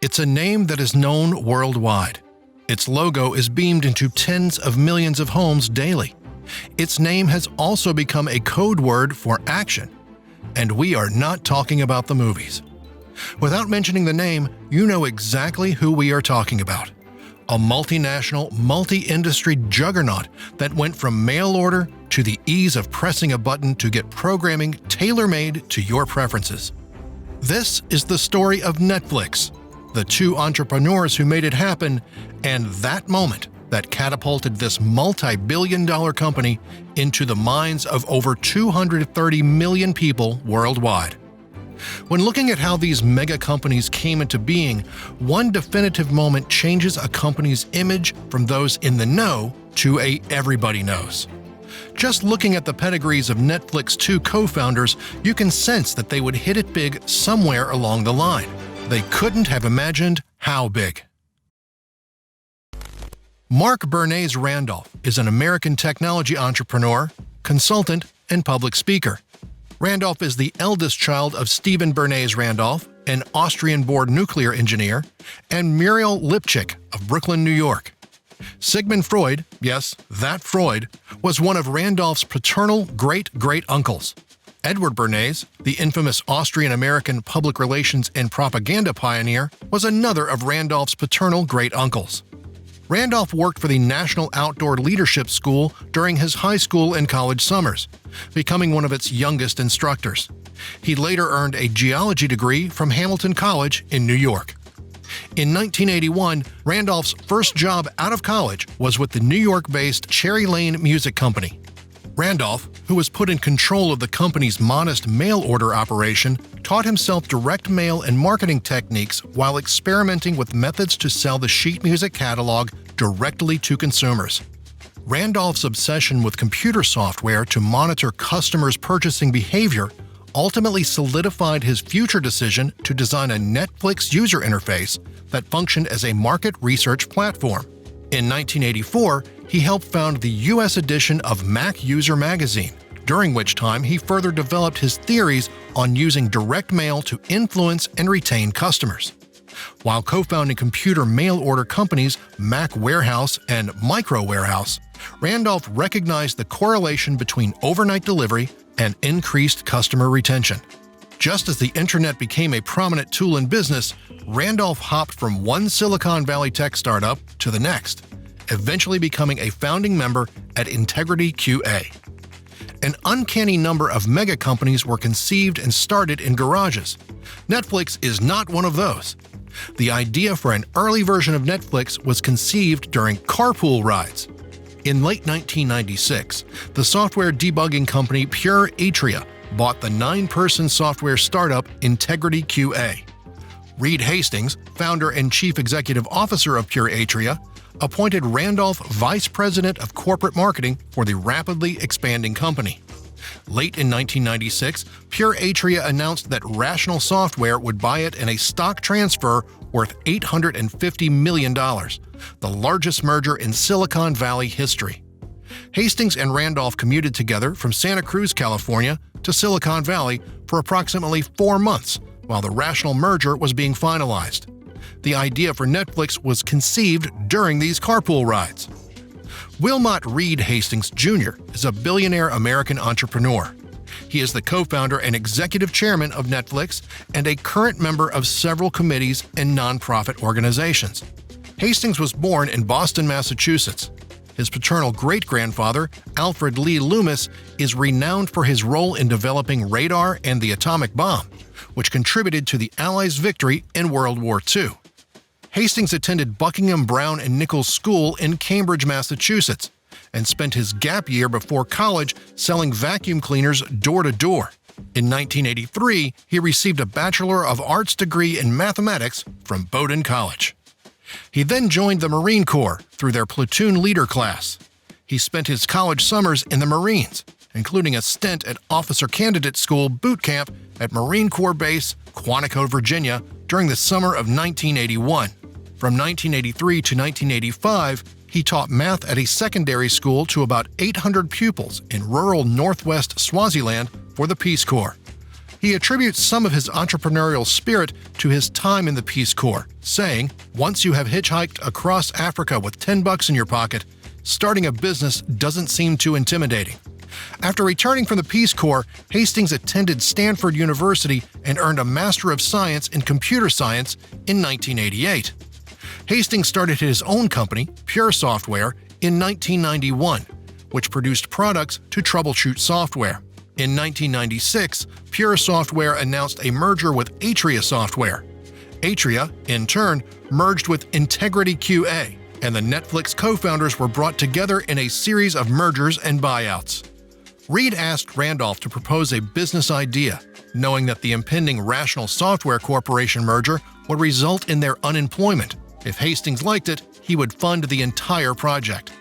It's a name that is known worldwide. Its logo is beamed into tens of millions of homes daily. Its name has also become a code word for action. And we are not talking about the movies. Without mentioning the name, you know exactly who we are talking about. A multinational, multi-industry juggernaut that went from mail order to the ease of pressing a button to get programming tailor-made to your preferences. This is the story of Netflix, the two entrepreneurs who made it happen, and that moment that catapulted this multi-billion-dollar company into the minds of over 230 million people worldwide. When looking at how these mega companies came into being, one definitive moment changes a company's image from those in the know to a everybody knows. Just looking at the pedigrees of Netflix's two co-founders, you can sense that they would hit it big somewhere along the line. They couldn't have imagined how big. Mark Bernays Randolph is an American technology entrepreneur, consultant, and public speaker. Randolph is the eldest child of Stephen Bernays Randolph, an Austrian-born nuclear engineer, and Muriel Lipchick of Brooklyn, New York. Sigmund Freud, yes, that Freud, was one of Randolph's paternal great-great-uncles. Edward Bernays, the infamous Austrian-American public relations and propaganda pioneer, was another of Randolph's paternal great-uncles. Randolph worked for the National Outdoor Leadership School during his high school and college summers, becoming one of its youngest instructors. He later earned a geology degree from Hamilton College in New York. In 1981, Randolph's first job out of college was with the New York-based Cherry Lane Music Company. Randolph, who was put in control of the company's modest mail order operation, taught himself direct mail and marketing techniques while experimenting with methods to sell the sheet music catalog directly to consumers. Randolph's obsession with computer software to monitor customers' purchasing behavior ultimately solidified his future decision to design a Netflix user interface that functioned as a market research platform. In 1984, he helped found the U.S. edition of Mac User magazine, during which time he further developed his theories on using direct mail to influence and retain customers. While co-founding computer mail order companies Mac Warehouse and Micro Warehouse, Randolph recognized the correlation between overnight delivery and increased customer retention. Just as the internet became a prominent tool in business, Randolph hopped from one Silicon Valley tech startup to the next, eventually becoming a founding member at Integrity QA. An uncanny number of mega companies were conceived and started in garages. Netflix is not one of those. The idea for an early version of Netflix was conceived during carpool rides. In late 1996, the software debugging company Pure Atria bought the 9-person software startup Integrity QA. Reed Hastings, founder and chief executive officer of Pure Atria, appointed Randolph vice president of corporate marketing for the rapidly expanding company. Late in 1996, Pure Atria announced that Rational Software would buy it in a stock transfer worth $850 million, the largest merger in Silicon Valley history. Hastings and Randolph commuted together from Santa Cruz, California, to Silicon Valley for approximately 4 months while the Rational merger was being finalized. The idea for Netflix was conceived during these carpool rides. Wilmot Reed Hastings Jr. is a billionaire American entrepreneur. He is the co-founder and executive chairman of Netflix and a current member of several committees and nonprofit organizations. Hastings was born in Boston, Massachusetts. His paternal great-grandfather, Alfred Lee Loomis, is renowned for his role in developing radar and the atomic bomb, which contributed to the Allies' victory in World War II. Hastings attended Buckingham Browne and Nichols School in Cambridge, Massachusetts, and spent his gap year before college selling vacuum cleaners door-to-door. In 1983, he received a Bachelor of Arts degree in mathematics from Bowdoin College. He then joined the Marine Corps through their platoon leader class. He spent his college summers in the Marines, including a stint at Officer Candidate School boot camp at Marine Corps Base, Quantico, Virginia, during the summer of 1981. From 1983 to 1985, he taught math at a secondary school to about 800 pupils in rural northwest Swaziland for the Peace Corps. He attributes some of his entrepreneurial spirit to his time in the Peace Corps, saying, "Once you have hitchhiked across Africa with $10 in your pocket, starting a business doesn't seem too intimidating." After returning from the Peace Corps, Hastings attended Stanford University and earned a Master of Science in Computer Science in 1988. Hastings started his own company, Pure Software, in 1991, which produced products to troubleshoot software. In 1996, Pure Software announced a merger with Atria Software. Atria, in turn, merged with Integrity QA, and the Netflix co-founders were brought together in a series of mergers and buyouts. Reed asked Randolph to propose a business idea, knowing that the impending Rational Software Corporation merger would result in their unemployment. If Hastings liked it, he would fund the entire project.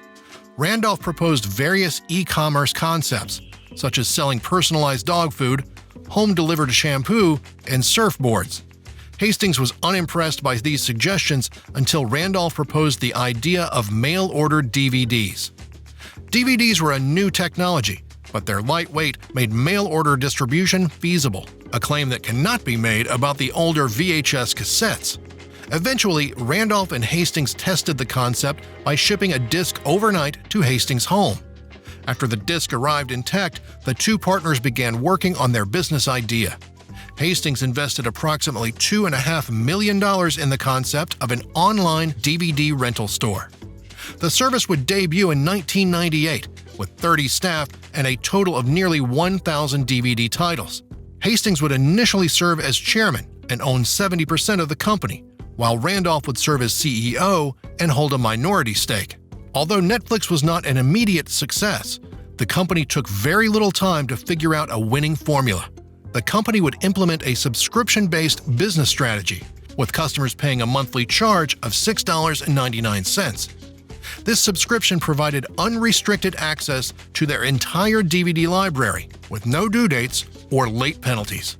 Randolph proposed various e-commerce concepts, such as selling personalized dog food, home-delivered shampoo, and surfboards. Hastings was unimpressed by these suggestions until Randolph proposed the idea of mail-order DVDs. DVDs were a new technology, but their light weight made mail-order distribution feasible, a claim that cannot be made about the older VHS cassettes. Eventually, Randolph and Hastings tested the concept by shipping a disc overnight to Hastings' home. After the disc arrived intact, the two partners began working on their business idea. Hastings invested approximately $2.5 million in the concept of an online DVD rental store. The service would debut in 1998 with 30 staff and a total of nearly 1,000 DVD titles. Hastings would initially serve as chairman and own 70% of the company, while Randolph would serve as CEO and hold a minority stake. Although Netflix was not an immediate success, the company took very little time to figure out a winning formula. The company would implement a subscription-based business strategy, with customers paying a monthly charge of $6.99. This subscription provided unrestricted access to their entire DVD library, with no due dates or late penalties.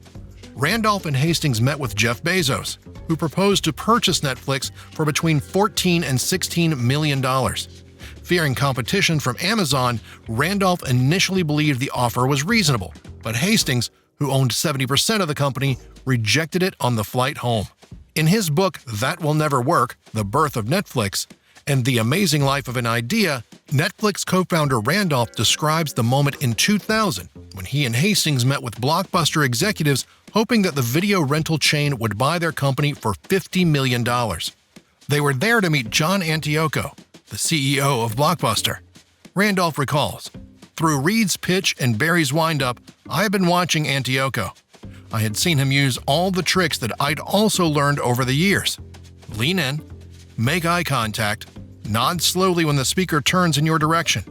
Randolph and Hastings met with Jeff Bezos, who proposed to purchase Netflix for between $14 and $16 million. Fearing competition from Amazon, Randolph initially believed the offer was reasonable, but Hastings, who owned 70% of the company, rejected it on the flight home. In his book That Will Never Work: The Birth of Netflix and The Amazing Life of an Idea, Netflix co-founder Randolph describes the moment in 2000 when he and Hastings met with Blockbuster executives hoping that the video rental chain would buy their company for $50 million. They were there to meet John Antioco, the CEO of Blockbuster. Randolph recalls, "Through Reed's pitch and Barry's windup, I had been watching Antioco. I had seen him use all the tricks that I'd also learned over the years. Lean in, make eye contact, nod slowly when the speaker turns in your direction.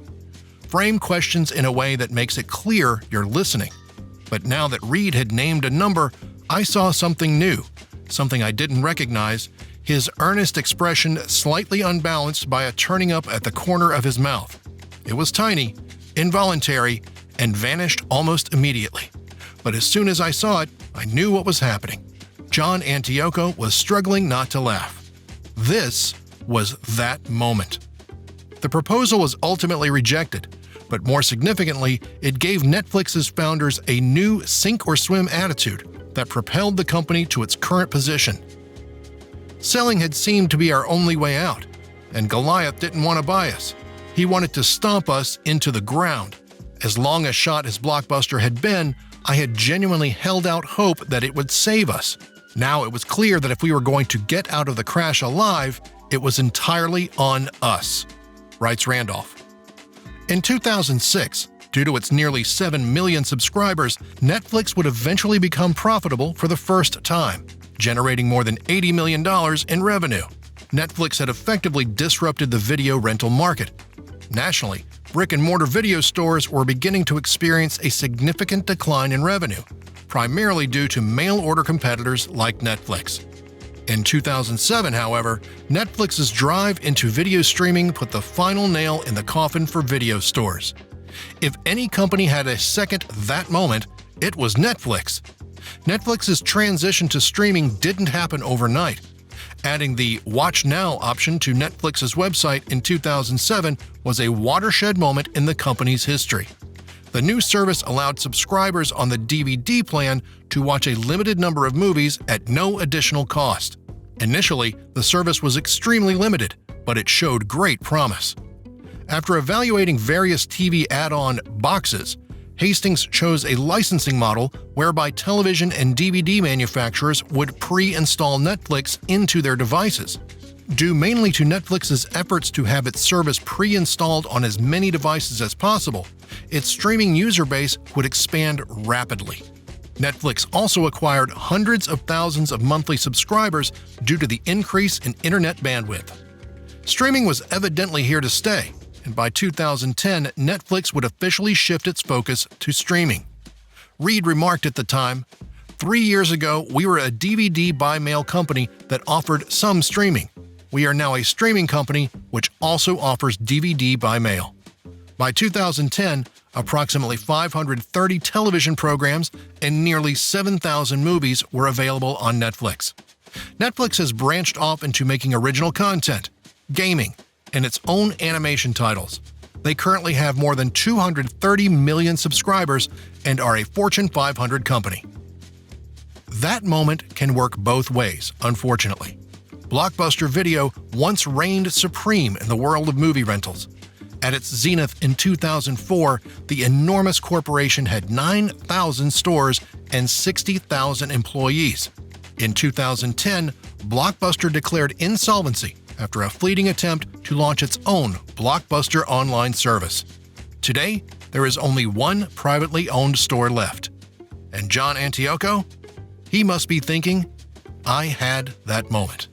Frame questions in a way that makes it clear you're listening. But now that Reed had named a number, I saw something new, something I didn't recognize, his earnest expression slightly unbalanced by a turning up at the corner of his mouth. It was tiny, involuntary, and vanished almost immediately. But as soon as I saw it, I knew what was happening. John Antioco was struggling not to laugh. This was that moment." The proposal was ultimately rejected, but more significantly, it gave Netflix's founders a new sink or swim attitude that propelled the company to its current position. Selling had seemed to be our only way out, and Goliath didn't want to buy us. He wanted to stomp us into the ground. As long a shot as Blockbuster had been, I had genuinely held out hope that it would save us. Now it was clear that if we were going to get out of the crash alive, it was entirely on us, writes Randolph. In 2006, due to its nearly 7 million subscribers, Netflix would eventually become profitable for the first time, generating more than $80 million in revenue. Netflix had effectively disrupted the video rental market. Nationally, brick-and-mortar video stores were beginning to experience a significant decline in revenue, primarily due to mail-order competitors like Netflix. In 2007, however, Netflix's drive into video streaming put the final nail in the coffin for video stores. If any company had a second that moment, it was Netflix. Netflix's transition to streaming didn't happen overnight. Adding the Watch Now option to Netflix's website in 2007 was a watershed moment in the company's history. The new service allowed subscribers on the DVD plan to watch a limited number of movies at no additional cost. Initially, the service was extremely limited, but it showed great promise. After evaluating various TV add-on boxes, Hastings chose a licensing model whereby television and DVD manufacturers would pre-install Netflix into their devices. Due mainly to Netflix's efforts to have its service pre-installed on as many devices as possible, its streaming user base would expand rapidly. Netflix also acquired hundreds of thousands of monthly subscribers due to the increase in internet bandwidth. Streaming was evidently here to stay, and by 2010, Netflix would officially shift its focus to streaming. Reed remarked at the time, "3 years ago, we were a DVD by mail company that offered some streaming. We are now a streaming company which also offers DVD by mail." By 2010, approximately 530 television programs and nearly 7,000 movies were available on Netflix. Netflix has branched off into making original content, gaming, and its own animation titles. They currently have more than 230 million subscribers and are a Fortune 500 company. That moment can work both ways, unfortunately. Blockbuster Video once reigned supreme in the world of movie rentals. At its zenith in 2004, the enormous corporation had 9,000 stores and 60,000 employees. In 2010, Blockbuster declared insolvency after a fleeting attempt to launch its own Blockbuster online service. Today, there is only one privately owned store left. And John Antioco? He must be thinking, "I had that moment."